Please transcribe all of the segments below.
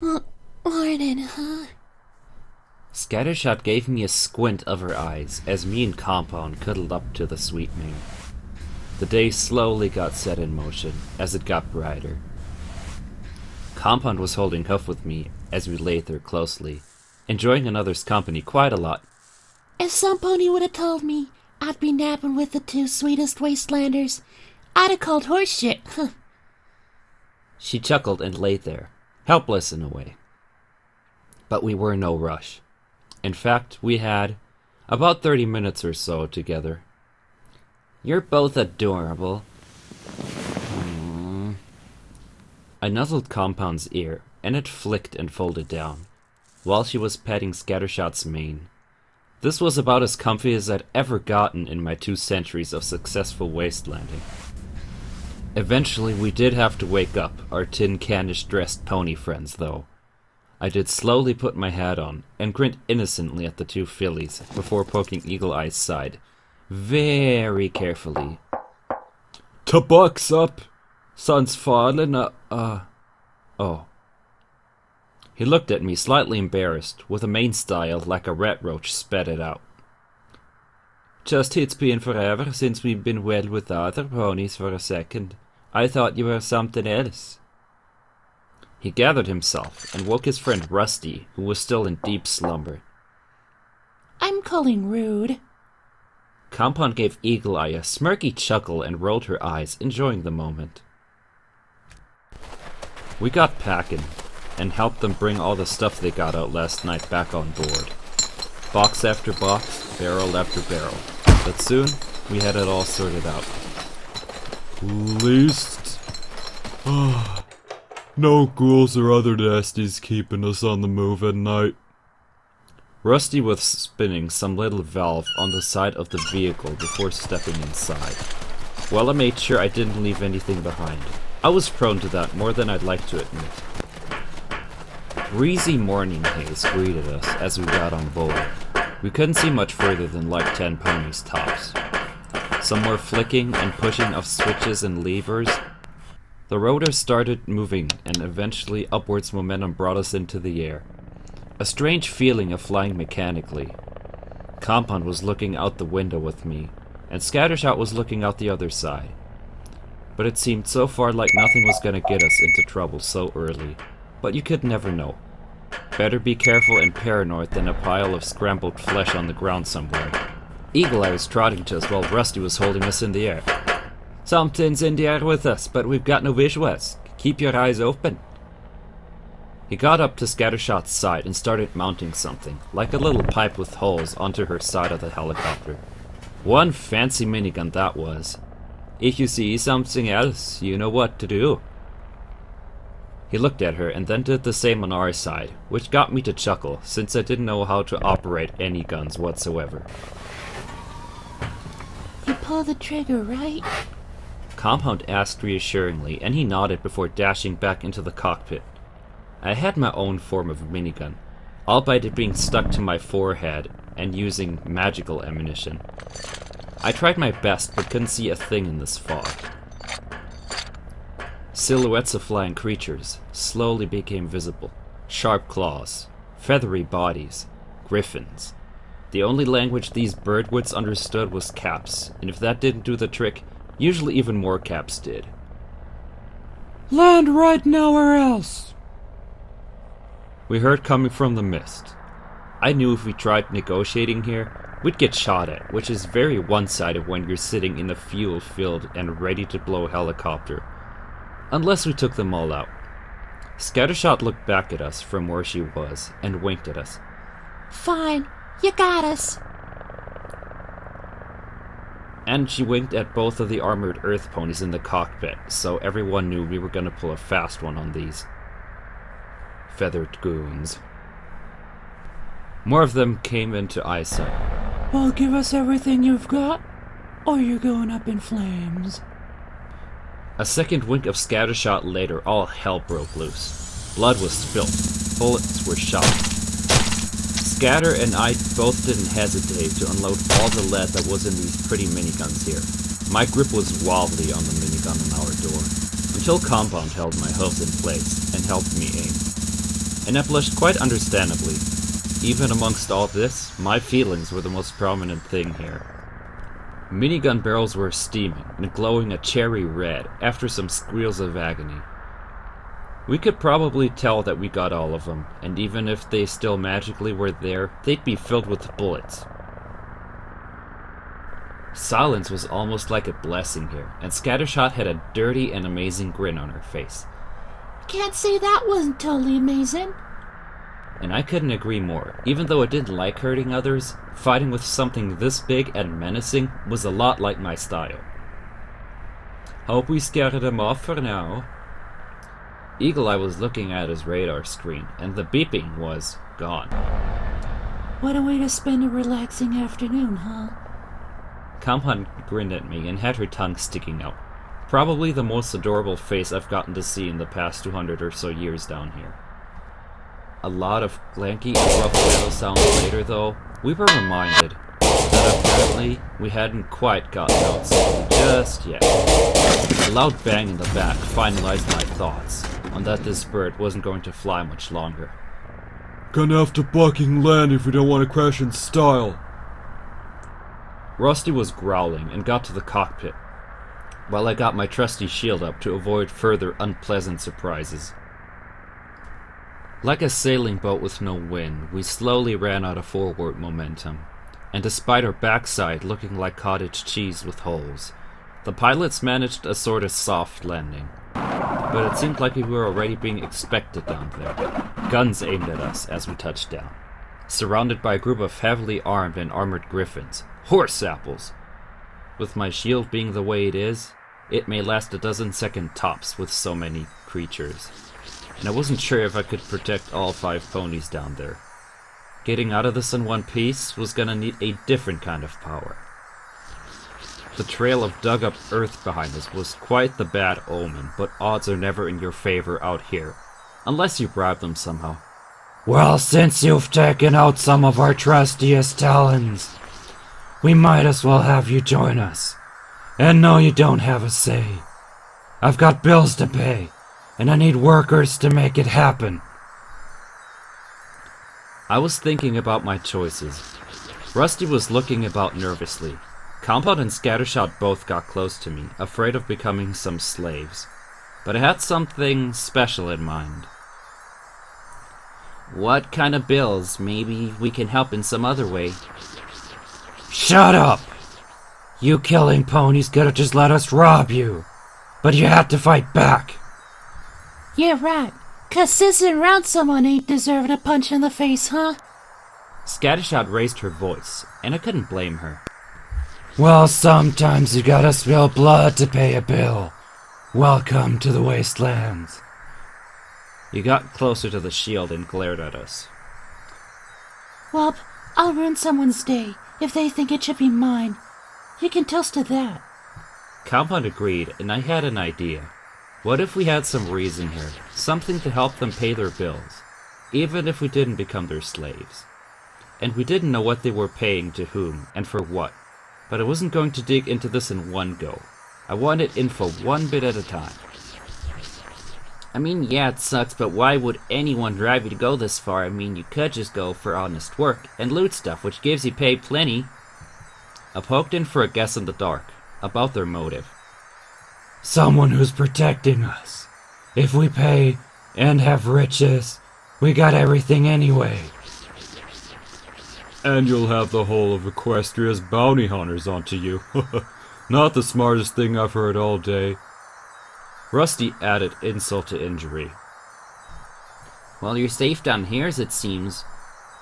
Morning, huh? Scattershot gave me a squint of her eyes as me and Compound cuddled up to the sweetening. The day slowly got set in motion as it got brighter. Compound was holding Huff with me as we lay there closely, enjoying another's company quite a lot. If some pony would have told me I'd be napping with the two sweetest wastelanders, I'd have called horseshit. Huh. She chuckled and lay there, helpless in a way. But we were in no rush. In fact, we had about 30 minutes or so together. You're both adorable. I nuzzled Compound's ear, and it flicked and folded down, while she was petting Scattershot's mane. This was about as comfy as I'd ever gotten in my 2 centuries of successful wastelanding. Eventually, we did have to wake up our tin canish-dressed pony friends, though. I did slowly put my hat on, and grinned innocently at the 2 fillies before poking Eagle Eye's side, very carefully. "To bucks up! Sun's falling, oh." He looked at me, slightly embarrassed, with a mane style like a rat roach spat it out. "Just it's been forever since we've been well with other ponies for a second. I thought you were something else." He gathered himself and woke his friend Rusty, who was still in deep slumber. I'm calling rude. Compound gave Eagle Eye a smirky chuckle and rolled her eyes, enjoying the moment. We got packing, and helped them bring all the stuff they got out last night back on board. Box after box, barrel after barrel. But soon, we had it all sorted out. Least... no ghouls or other nasties keeping us on the move at night. Rusty was spinning some little valve on the side of the vehicle before stepping inside. Well, I made sure I didn't leave anything behind. I was prone to that more than I'd like to admit. Breezy morning haze greeted us as we got on board. We couldn't see much further than like 10 ponies tops. Some more flicking and pushing of switches and levers. The rotor started moving, and eventually upwards momentum brought us into the air. A strange feeling of flying mechanically. Compound was looking out the window with me, and Scattershot was looking out the other side. But it seemed so far like nothing was gonna get us into trouble so early. But you could never know. Better be careful and paranoid than a pile of scrambled flesh on the ground somewhere. Eagle Eye was trotting to us while Rusty was holding us in the air. "Something's in the air with us, but we've got no visuals. Keep your eyes open." He got up to Scattershot's side and started mounting something, like a little pipe with holes, onto her side of the helicopter. One fancy minigun that was. If you see something else, you know what to do. He looked at her and then did the same on our side, which got me to chuckle, since I didn't know how to operate any guns whatsoever. You pull the trigger, right? Compound asked reassuringly, and he nodded before dashing back into the cockpit. I had my own form of minigun, albeit it being stuck to my forehead and using magical ammunition. I tried my best, but couldn't see a thing in this fog. Silhouettes of flying creatures slowly became visible. Sharp claws, feathery bodies, griffins. The only language these birdwoods understood was caps, and if that didn't do the trick, usually even more caps did. Land right now or else! We heard coming from the mist. I knew if we tried negotiating here, we'd get shot at, which is very one-sided when you're sitting in a fuel field and ready to blow a helicopter. Unless we took them all out. Scattershot looked back at us from where she was and winked at us. Fine, you got us. And she winked at both of the armored earth ponies in the cockpit, so everyone knew we were gonna pull a fast one on these feathered goons. More of them came into eyesight. Well, give us everything you've got, or you're going up in flames. A second wink of Scattershot later, all hell broke loose. Blood was spilt. Bullets were shot. Scatter and I both didn't hesitate to unload all the lead that was in these pretty miniguns here. My grip was wobbly on the minigun on our door, until Compound held my hooves in place and helped me aim. and I blushed quite understandably. Even amongst all this, my feelings were the most prominent thing here. Minigun barrels were steaming and glowing a cherry red after some squeals of agony. We could probably tell that we got all of them, and even if they still magically were there, they'd be filled with bullets. Silence was almost like a blessing here, and Scattershot had a dirty and amazing grin on her face. Can't say that wasn't totally amazing. And I couldn't agree more. Even though I didn't like hurting others, fighting with something this big and menacing was a lot like my style. Hope we scared them off for now. Eagle Eye was looking at his radar screen, and the beeping was gone. What a way to spend a relaxing afternoon, huh? Compound grinned at me and had her tongue sticking out. Probably the most adorable face I've gotten to see in the past 200 or so years down here. A lot of clanky and rough battle sounds later, though, we were reminded that apparently we hadn't quite gotten outside just yet. A loud bang in the back finalized my thoughts on that this bird wasn't going to fly much longer. Gonna have to fucking land if we don't want to crash in style. Rusty was growling and got to the cockpit, while I got my trusty shield up to avoid further unpleasant surprises. Like a sailing boat with no wind, we slowly ran out of forward momentum, and despite our backside looking like cottage cheese with holes, the pilots managed a sort of soft landing. But it seemed like we were already being expected down there. Guns aimed at us as we touched down, surrounded by a group of heavily armed and armored griffins. Horse apples! With my shield being the way it is, it may last a dozen second tops with so many creatures. And I wasn't sure if I could protect all 5 ponies down there. Getting out of this in one piece was gonna need a different kind of power. The trail of dug-up earth behind us was quite the bad omen, but odds are never in your favor out here, unless you bribe them somehow. Well, since you've taken out some of our trustiest talons, we might as well have you join us. And no, you don't have a say. I've got bills to pay, and I need workers to make it happen. I was thinking about my choices. Rusty was looking about nervously. Compound and Scattershot both got close to me, afraid of becoming some slaves. But I had something special in mind. What kind of bills? Maybe we can help in some other way. Shut up! You killing ponies could've just let us rob you, but you had to fight back. Yeah, right. 'Cause sitting around someone ain't deserving a punch in the face, huh? Scattershot raised her voice, and I couldn't blame her. Well, sometimes you gotta spill blood to pay a bill. Welcome to the Wastelands. He got closer to the shield and glared at us. Well, I'll ruin someone's day if they think it should be mine. You can toast to that. Compound agreed, and I had an idea. What if we had some reason here, something to help them pay their bills, even if we didn't become their slaves? And we didn't know what they were paying to whom, and for what. But I wasn't going to dig into this in one go. I wanted info one bit at a time. I mean, yeah, it sucks, but why would anyone drive you to go this far? I mean, you could just go for honest work and loot stuff, which gives you pay plenty. I poked in for a guess in the dark, about their motive. Someone who's protecting us. If we pay and have riches, we got everything anyway. And you'll have the whole of Equestria's bounty hunters onto you. Not the smartest thing I've heard all day. Rusty added insult to injury. Well, you're safe down here, as it seems.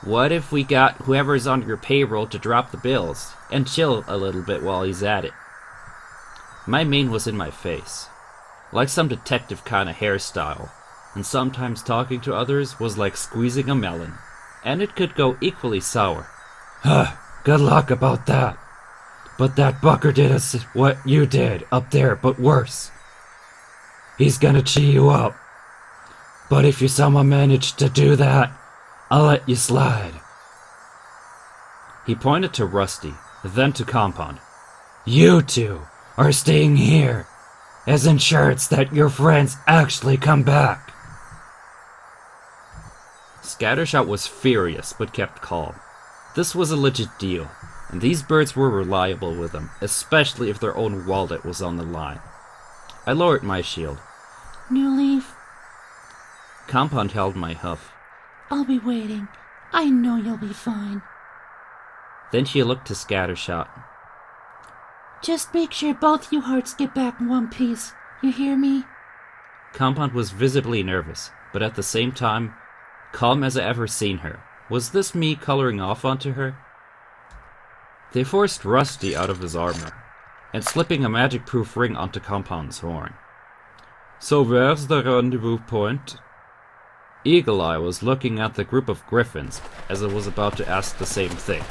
What if we got whoever's on your payroll to drop the bills, and chill a little bit while he's at it? My mane was in my face, like some detective kind of hairstyle, and sometimes talking to others was like squeezing a melon, and it could go equally sour. Huh, good luck about that. But that bucker did us what you did up there, but worse. He's gonna chew you up. But if you somehow manage to do that, I'll let you slide. He pointed to Rusty, then to Compound. You two are staying here as insurance that your friends actually come back. Scattershot was furious, but kept calm. This was a legit deal, and these birds were reliable with him, especially if their own wallet was on the line. I lowered my shield. New Leaf, Compound held my hoof. I'll be waiting. I know you'll be fine. Then she looked to Scattershot. Just make sure both you hearts get back in one piece. You hear me? Compound was visibly nervous, but at the same time, calm as I ever seen her. Was this me coloring off onto her? They forced Rusty out of his armor, and slipping a magic-proof ring onto Compound's horn. So where's the rendezvous point? Eagle Eye was looking at the group of griffins as I was about to ask the same thing.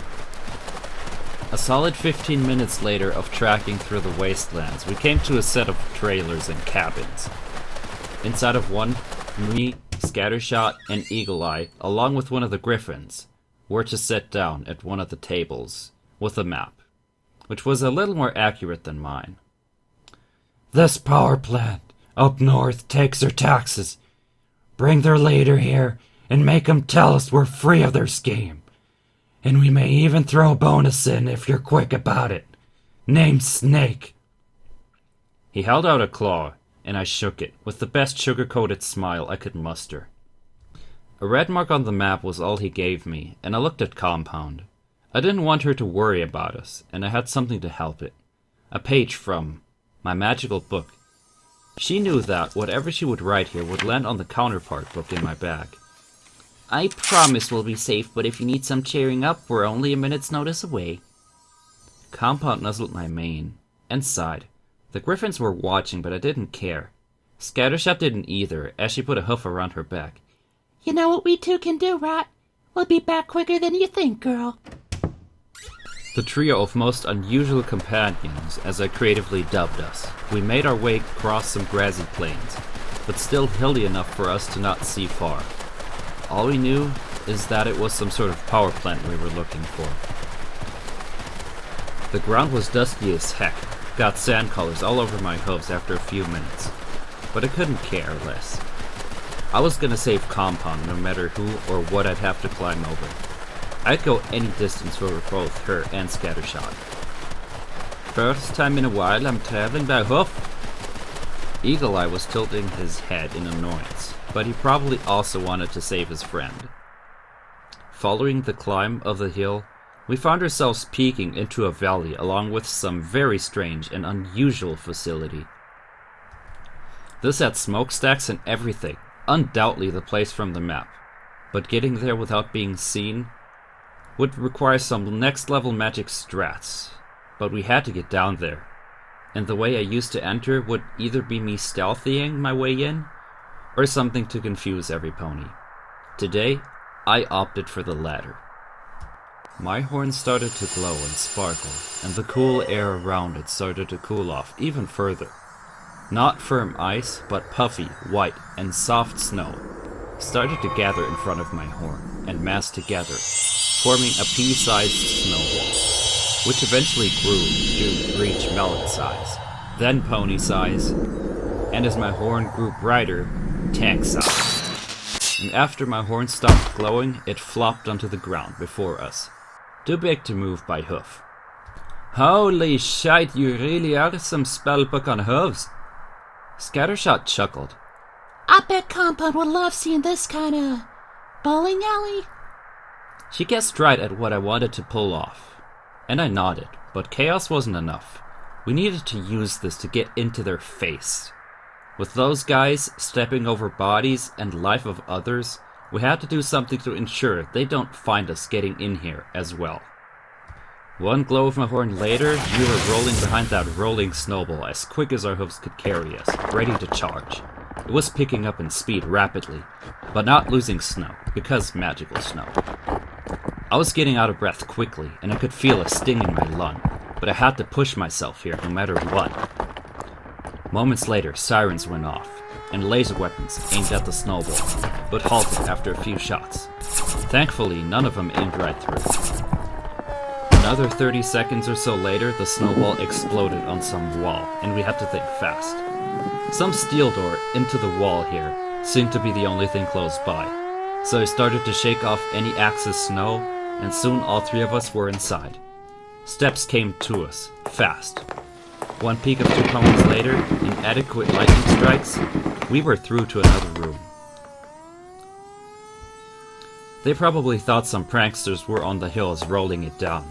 A solid 15 minutes later of tracking through the wastelands, we came to a set of trailers and cabins. Inside of one, me, Scattershot, and Eagle Eye, along with one of the griffins, were to sit down at one of the tables with a map, which was a little more accurate than mine. This power plant up north takes their taxes. Bring their leader here and make him tell us we're free of their scheme. And we may even throw a bonus in if you're quick about it. Named Snake. He held out a claw, and I shook it with the best sugar-coated smile I could muster. A red mark on the map was all he gave me, and I looked at Compound. I didn't want her to worry about us, and I had something to help it. A page from my magical book. She knew that whatever she would write here would land on the counterpart book in my bag. I promise we'll be safe, but if you need some cheering up, we're only a minute's notice away. Compound nuzzled my mane, and sighed. The griffins were watching, but I didn't care. Scattershot didn't either, as she put a hoof around her back. You know what we two can do, right? We'll be back quicker than you think, girl. The trio of most unusual companions, as I creatively dubbed us, we made our way across some grassy plains, but still hilly enough for us to not see far. All we knew is that it was some sort of power plant we were looking for. The ground was dusty as heck, got sand colors all over my hooves after a few minutes, but I couldn't care less. I was gonna save Compound no matter who or what I'd have to climb over. I'd go any distance for both her and Scattershot. First time in a while I'm traveling by hoof. Eagle Eye was tilting his head in annoyance, but he probably also wanted to save his friend. Following the climb of the hill, we found ourselves peeking into a valley along with some very strange and unusual facility. This had smokestacks and everything, undoubtedly the place from the map, but getting there without being seen would require some next level magic strats, but we had to get down there, and the way I used to enter would either be me stealthying my way in, or something to confuse every pony. Today, I opted for the latter. My horn started to glow and sparkle, and the cool air around it started to cool off even further. Not firm ice, but puffy, white, and soft snow started to gather in front of my horn and mass together, forming a pea-sized snowball, which eventually grew to reach melon size, then pony size, and as my horn grew brighter, tank size. And after my horn stopped glowing, it flopped onto the ground before us, too big to move by hoof. Holy shite, you really are some spellbook on hooves. Scattershot chuckled. I bet Compound would love seeing this kind of bowling alley. She guessed right at what I wanted to pull off, and I nodded, but chaos wasn't enough. We needed to use this to get into their face. With those guys stepping over bodies and life of others, we had to do something to ensure they don't find us getting in here as well. One glow of my horn later, we were rolling behind that rolling snowball as quick as our hooves could carry us, ready to charge. It was picking up in speed rapidly, but not losing snow, because magical snow. I was getting out of breath quickly, and I could feel a sting in my lung, but I had to push myself here no matter what. Moments later, sirens went off, and laser weapons aimed at the snowball, but halted after a few shots. Thankfully, none of them aimed right through. Another 30 seconds or so later, the snowball exploded on some wall, and we had to think fast. Some steel door into the wall here seemed to be the only thing close by, So I started to shake off any excess snow, and soon all three of us were inside. Steps came to us, fast. One peek of 2 ponies later, and adequate lightning strikes, we were through to another room. They probably thought some pranksters were on the hills rolling it down.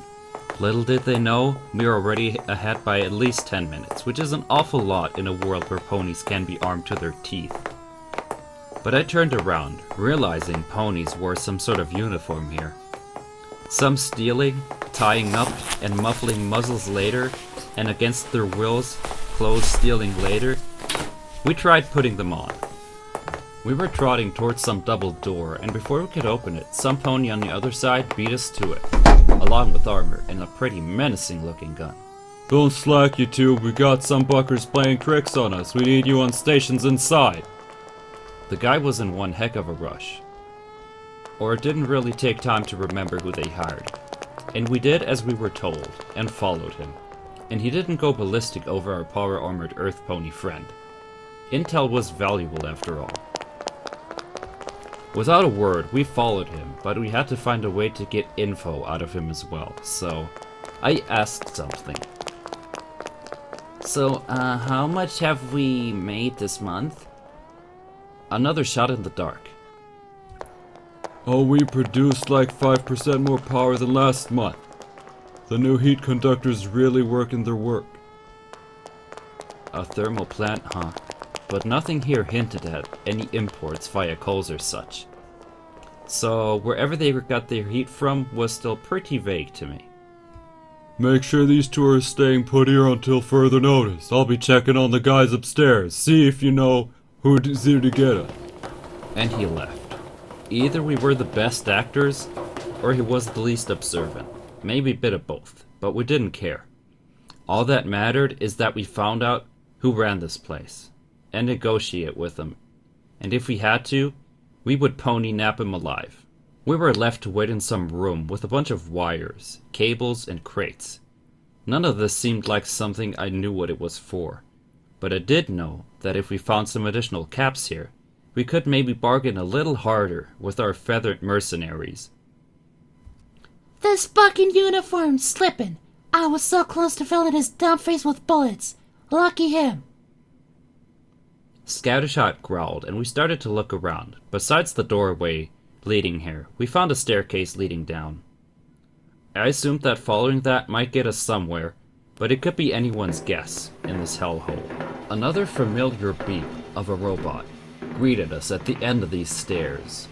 Little did they know, we were already ahead by at least 10 minutes, which is an awful lot in a world where ponies can be armed to their teeth. But I turned around, realizing ponies wore some sort of uniform here. Some stealing, tying up, and muffling muzzles later, and against their wills, clothes stealing later. We tried putting them on. We were trotting towards some double door, and before we could open it, some pony on the other side beat us to it, along with armor and a pretty menacing looking gun. Don't slack, you two. We got some buckers playing tricks on us. We need you on stations inside. The guy was in one heck of a rush. Or it didn't really take time to remember who they hired. And we did as we were told, and followed him. And he didn't go ballistic over our power-armored earth pony friend. Intel was valuable after all. Without a word, we followed him, but we had to find a way to get info out of him as well, so I asked something. So, how much have we made this month? Another shot in the dark. Oh, we produced like 5% more power than last month. The new heat conductors really working their work. A thermal plant, huh? But nothing here hinted at any imports via coals or such. So, wherever they got their heat from was still pretty vague to me. Make sure these two are staying put here until further notice. I'll be checking on the guys upstairs. See if you know who's here to get us. And he left. Either we were the best actors, or he was the least observant. Maybe a bit of both, but we didn't care. All that mattered is that we found out who ran this place, and negotiate with him. And if we had to, we would pony nap him alive. We were left to wait in some room with a bunch of wires, cables, and crates. None of this seemed like something I knew what it was for, but I did know that if we found some additional caps here, we could maybe bargain a little harder with our feathered mercenaries. This fucking uniform's slipping. I was so close to filling his dumb face with bullets. Lucky him. Scattershot growled, and we started to look around. Besides the doorway leading here, we found a staircase leading down. I assumed that following that might get us somewhere, but it could be anyone's guess in this hellhole. Another familiar beep of a robot greeted us at the end of these stairs.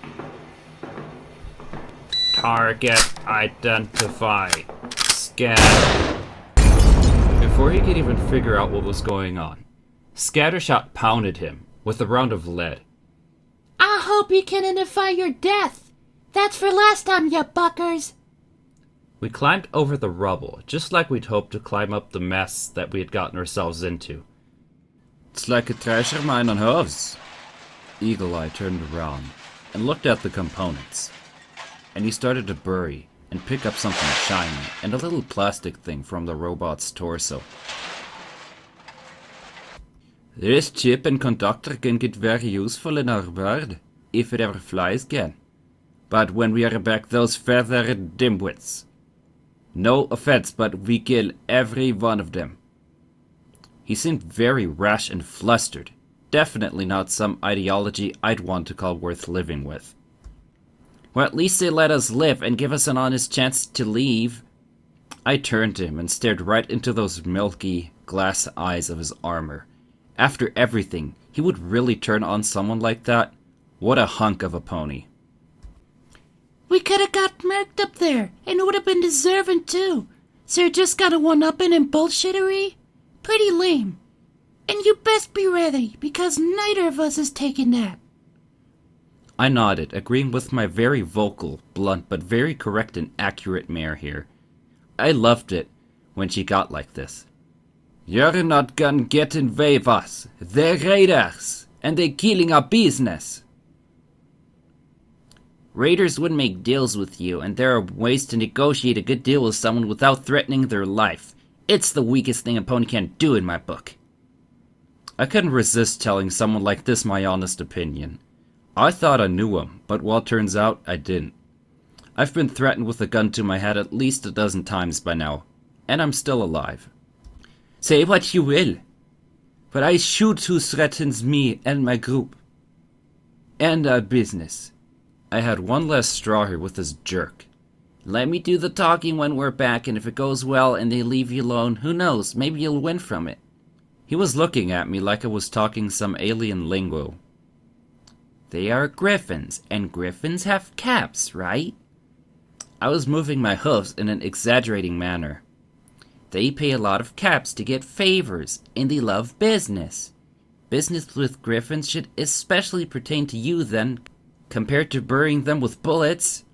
Target identified. Scan. Before he could even figure out what was going on, Scattershot pounded him with a round of lead. I hope you can identify your death. That's for last time, you buckers. We climbed over the rubble, just like we'd hoped to climb up the mess that we had gotten ourselves into. It's like a treasure mine on hooves. Eagle Eye turned around and looked at the components. And he started to bury and pick up something shiny and a little plastic thing from the robot's torso. This chip and conductor can get very useful in our world, if it ever flies again. But when we are back, those feathered dimwits. No offense, but we kill every one of them. He seemed very rash and flustered. Definitely not some ideology I'd want to call worth living with. Well, at least they let us live and give us an honest chance to leave. I turned to him and stared right into those milky glass eyes of his armor. After everything, he would really turn on someone like that? What a hunk of a pony. We could have got murked up there, and it would have been deserving too. So you're just got a one-upping and bullshittery? Pretty lame. And you best be ready, because neither of us is taking that. I nodded, agreeing with my very vocal, blunt, but very correct and accurate mare here. I loved it when she got like this. You're not gonna get in way of us. They're raiders, and they're killing our business. Raiders would make deals with you, and there are ways to negotiate a good deal with someone without threatening their life. It's the weakest thing a pony can do in my book. I couldn't resist telling someone like this my honest opinion. I thought I knew him, but well, turns out I didn't. I've been threatened with a gun to my head at least a dozen times by now, and I'm still alive. Say what you will, but I shoot who threatens me and my group. And our business. I had one last straw here with this jerk. Let me do the talking when we're back, and if it goes well and they leave you alone, who knows, maybe you'll win from it. He was looking at me like I was talking some alien lingo. They are griffins, and griffins have caps, right? I was moving my hoofs in an exaggerating manner. They pay a lot of caps to get favors, and they love business. Business with griffins should especially pertain to you then, compared to burying them with bullets.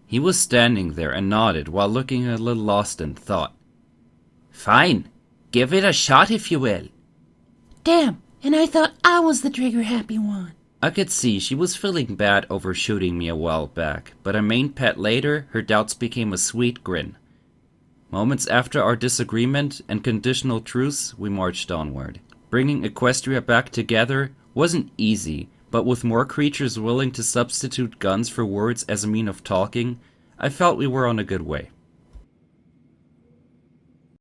He was standing there and nodded while looking a little lost in thought. Fine, give it a shot if you will. Damn, and I thought I was the trigger-happy one. I could see she was feeling bad over shooting me a while back, but a main pet later, her doubts became a sweet grin. Moments after our disagreement and conditional truce, we marched onward. Bringing Equestria back together wasn't easy, but with more creatures willing to substitute guns for words as a mean of talking, I felt we were on a good way.